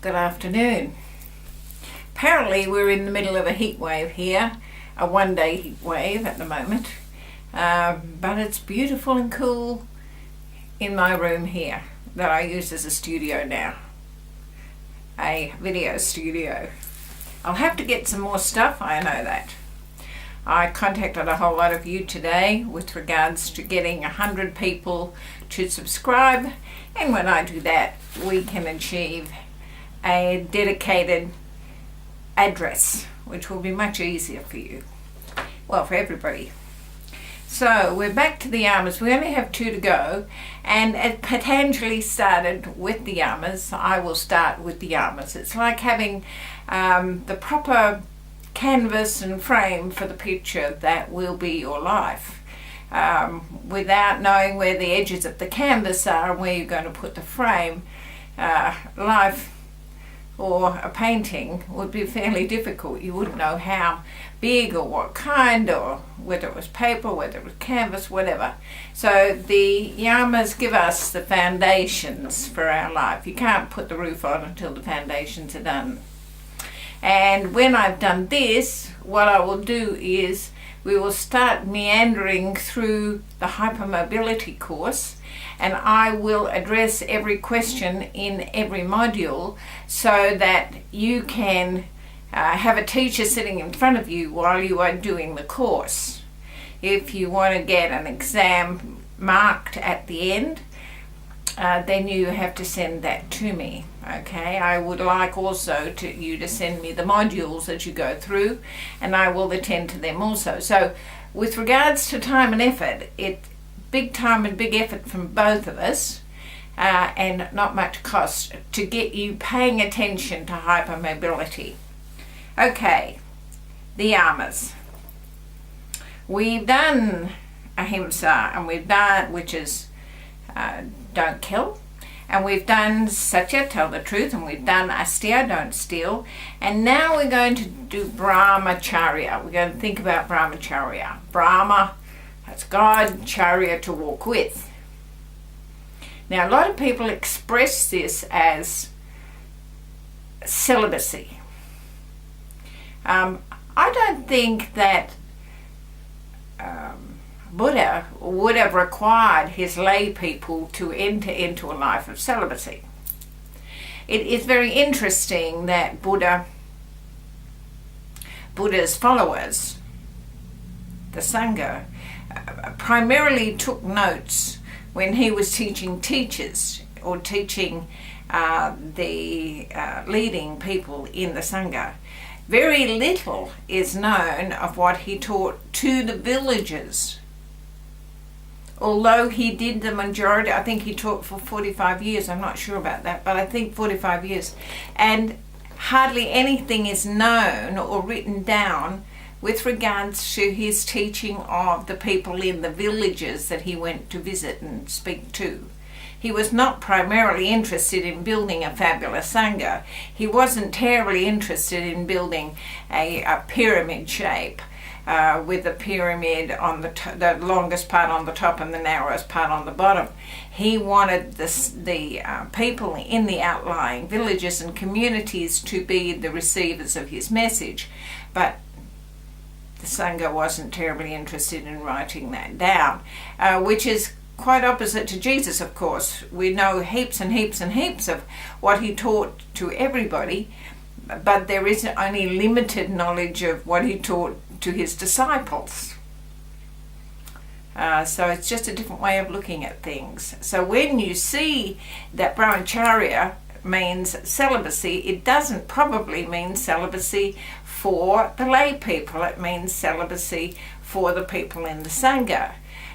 Good afternoon. Apparently we're in the middle of a heat wave here, a one-day heat wave at the moment, but it's beautiful and cool in my room here that I use as a studio now, a video studio. I'll have to get some more stuff, I know that. I contacted a whole lot of you today with regards to getting 100 people to subscribe, and when I do that we can achieve a dedicated address, which will be much easier for you, well, for everybody. So we're back to the YAMAS. We only have 2 to go, and it Patanjali started with the YAMAS. I will start with the YAMAS. It's like having the proper canvas and frame for the picture that will be your life, without knowing where the edges of the canvas are and where you're going to put the frame. Life or a painting would be fairly difficult. You wouldn't know how big or what kind, or whether it was paper, whether it was canvas, whatever. So the YAMAS give us the foundations for our life. You can't put the roof on until the foundations are done. And when I've done this, what I will do is we will start meandering through the hypermobility course, and I will address every question in every module so that you can have a teacher sitting in front of you while you are doing the course. If you want to get an exam marked at the end, then you have to send that to me. Okay, I would like also you to send me the modules that you go through, and I will attend to them also. So with regards to time and effort, it's big time and big effort from both of us, and not much cost to get you paying attention to hypermobility. Okay, the YAMAS. We've done ahimsa, and we've done, which is don't kill, and we've done satya, tell the truth, and we've done astya, don't steal, and now we're going to do Brahmacharya. We're going to think about Brahmacharya. Brahma, that's God, Charya, to walk with. Now a lot of people express this as celibacy. I don't think that Buddha would have required his lay people to enter into a life of celibacy. It is very interesting that Buddha's followers, the Sangha, primarily took notes when he was teaching teachers or teaching the leading people in the Sangha. Very little is known of what he taught to the villagers. Although he did the majority, I think he taught for 45 years, I'm not sure about that, but I think 45 years. And hardly anything is known or written down with regards to his teaching of the people in the villages that he went to visit and speak to. He was not primarily interested in building a fabulous Sangha. He wasn't terribly interested in building a pyramid shape with the pyramid on the longest part on the top and the narrowest part on the bottom. He wanted the people in the outlying villages and communities to be the receivers of his message. But the Sangha wasn't terribly interested in writing that down, which is quite opposite to Jesus, of course. We know heaps and heaps and heaps of what he taught to everybody, but there is only limited knowledge of what he taught to his disciples. So it's just a different way of looking at things. So when you see that Brahmacharya means celibacy, it doesn't probably mean celibacy for the lay people. It means celibacy for the people in the Sangha.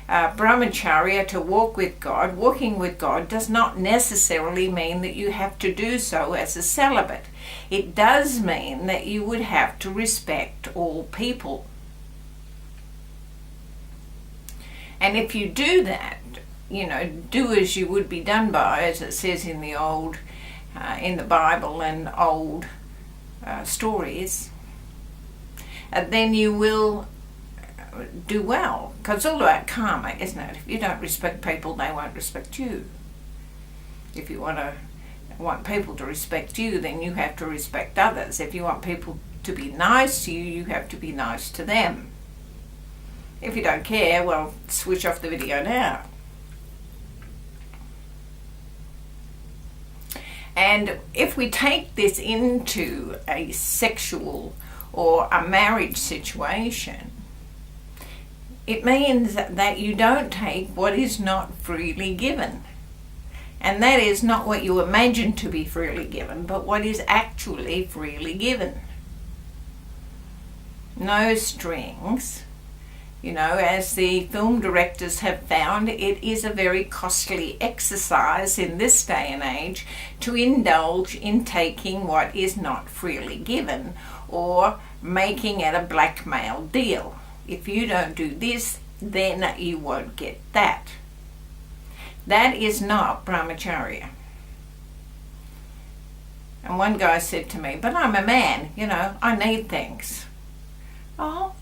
Brahmacharya, to walk with God, walking with God does not necessarily mean that you have to do so as a celibate. It does mean that you would have to respect all people. And if you do that, do as you would be done by, as it says in the Bible and old stories, then you will do well, because it's all about karma, isn't it? If you don't respect people, they won't respect you. If you want to want people to respect you, then you have to respect others. If you want people to be nice to you, you have to be nice to them. If you don't care, well, switch off the video now. And if we take this into a sexual or a marriage situation, it means that you don't take what is not freely given. And that is not what you imagine to be freely given, but what is actually freely given. No strings. You know, as the film directors have found, it is a very costly exercise in this day and age to indulge in taking what is not freely given or making it a blackmail deal. If you don't do this, then you won't get that. That is not Brahmacharya. And one guy said to me, but I'm a man, you know, I need things. Oh,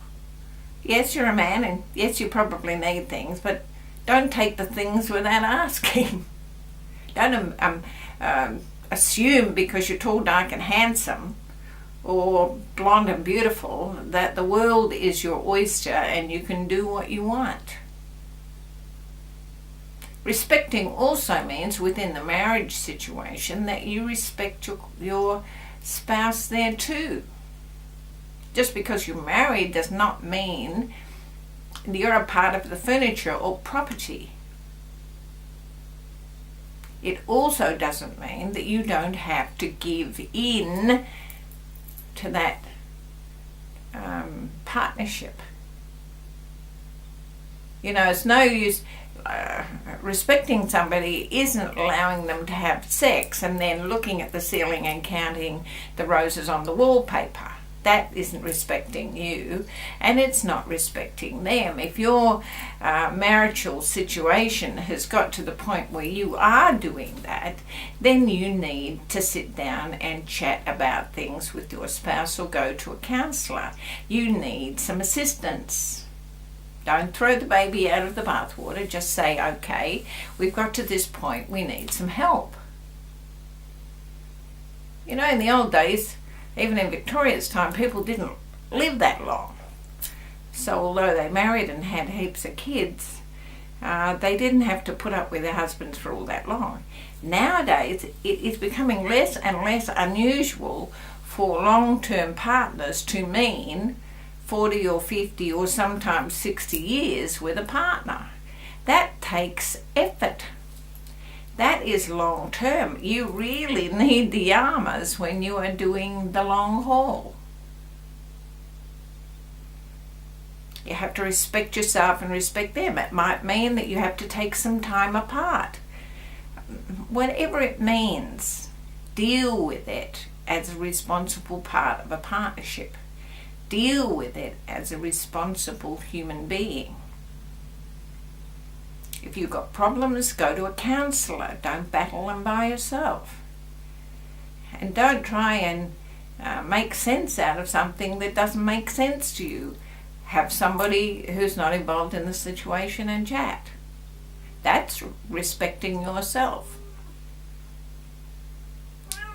yes, you're a man, and yes, you probably need things, but don't take the things without asking. Don't assume because you're tall, dark and handsome or blonde and beautiful that the world is your oyster and you can do what you want. Respecting also means within the marriage situation that you respect your spouse there too. Just because you're married does not mean you're a part of the furniture or property. It also doesn't mean that you don't have to give in to that partnership. You know, it's no use respecting somebody isn't allowing them to have sex and then looking at the ceiling and counting the roses on the wallpaper. That isn't respecting you, and it's not respecting them. If your marital situation has got to the point where you are doing that, then you need to sit down and chat about things with your spouse or go to a counsellor. You need some assistance. Don't throw the baby out of the bathwater. Just say, okay, we've got to this point, we need some help. You know, in the old days, even in Victoria's time, people didn't live that long. So although they married and had heaps of kids, they didn't have to put up with their husbands for all that long. Nowadays, it is becoming less and less unusual for long-term partners to mean 40 or 50 or sometimes 60 years with a partner. That takes effort. That is long term. You really need the YAMAS when you are doing the long haul. You have to respect yourself and respect them. It might mean that you have to take some time apart. Whatever it means, deal with it as a responsible part of a partnership. Deal with it as a responsible human being. If you've got problems, go to a counsellor. Don't battle them by yourself. And don't try and make sense out of something that doesn't make sense to you. Have somebody who's not involved in the situation and chat. That's respecting yourself.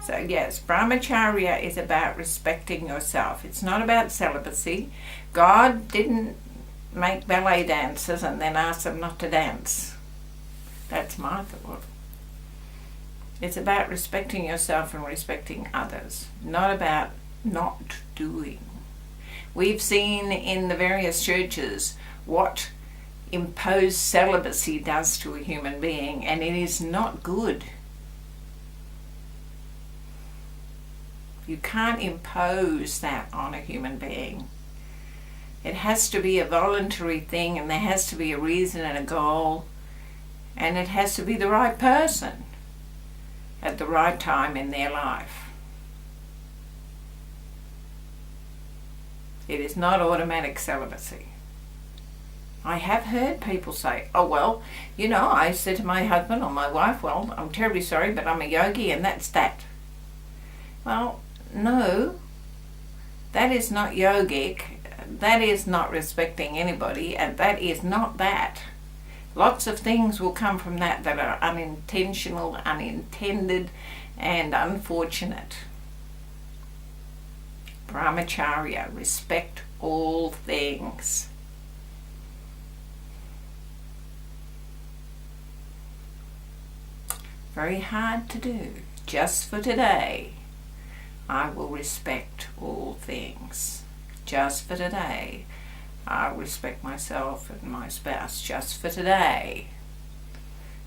So yes, Brahmacharya is about respecting yourself. It's not about celibacy. God didn't make ballet dancers and then ask them not to dance. That's my thought. It's about respecting yourself and respecting others, not about not doing. We've seen in the various churches what imposed celibacy does to a human being, and it is not good. You can't impose that on a human being. It has to be a voluntary thing, and there has to be a reason and a goal, and it has to be the right person at the right time in their life. It is not automatic celibacy. I have heard people say, oh well, you know, I said to my husband or my wife, well, I'm terribly sorry, but I'm a yogi and that's that. Well, no, that is not yogic. That is not respecting anybody, and that is not that. Lots of things will come from that are unintentional, unintended, and unfortunate. Brahmacharya, respect all things. Very hard to do. Just for today, I will respect all things. Just for today, I'll respect myself and my spouse. Just for today,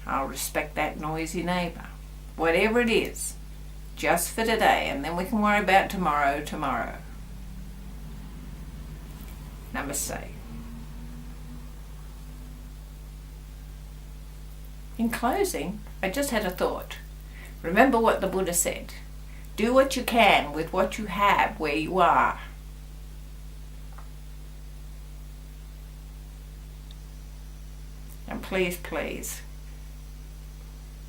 I'll respect that noisy neighbour. Whatever it is, just for today, and then we can worry about tomorrow. Namaste. In closing, I just had a thought. Remember what the Buddha said. Do what you can with what you have where you are. And please,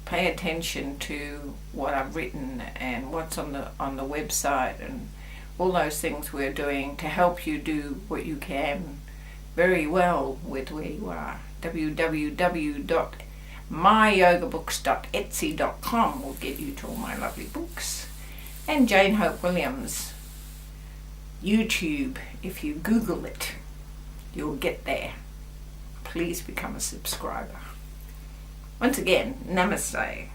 pay attention to what I've written and what's on the website and all those things we're doing to help you do what you can very well with where you are. www.myyogabooks.etsy.com will get you to all my lovely books. And Jane Hope Williams YouTube, if you Google it, you'll get there. Please become a subscriber. Once again, namaste.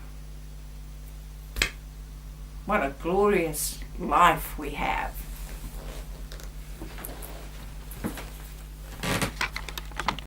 What a glorious life we have.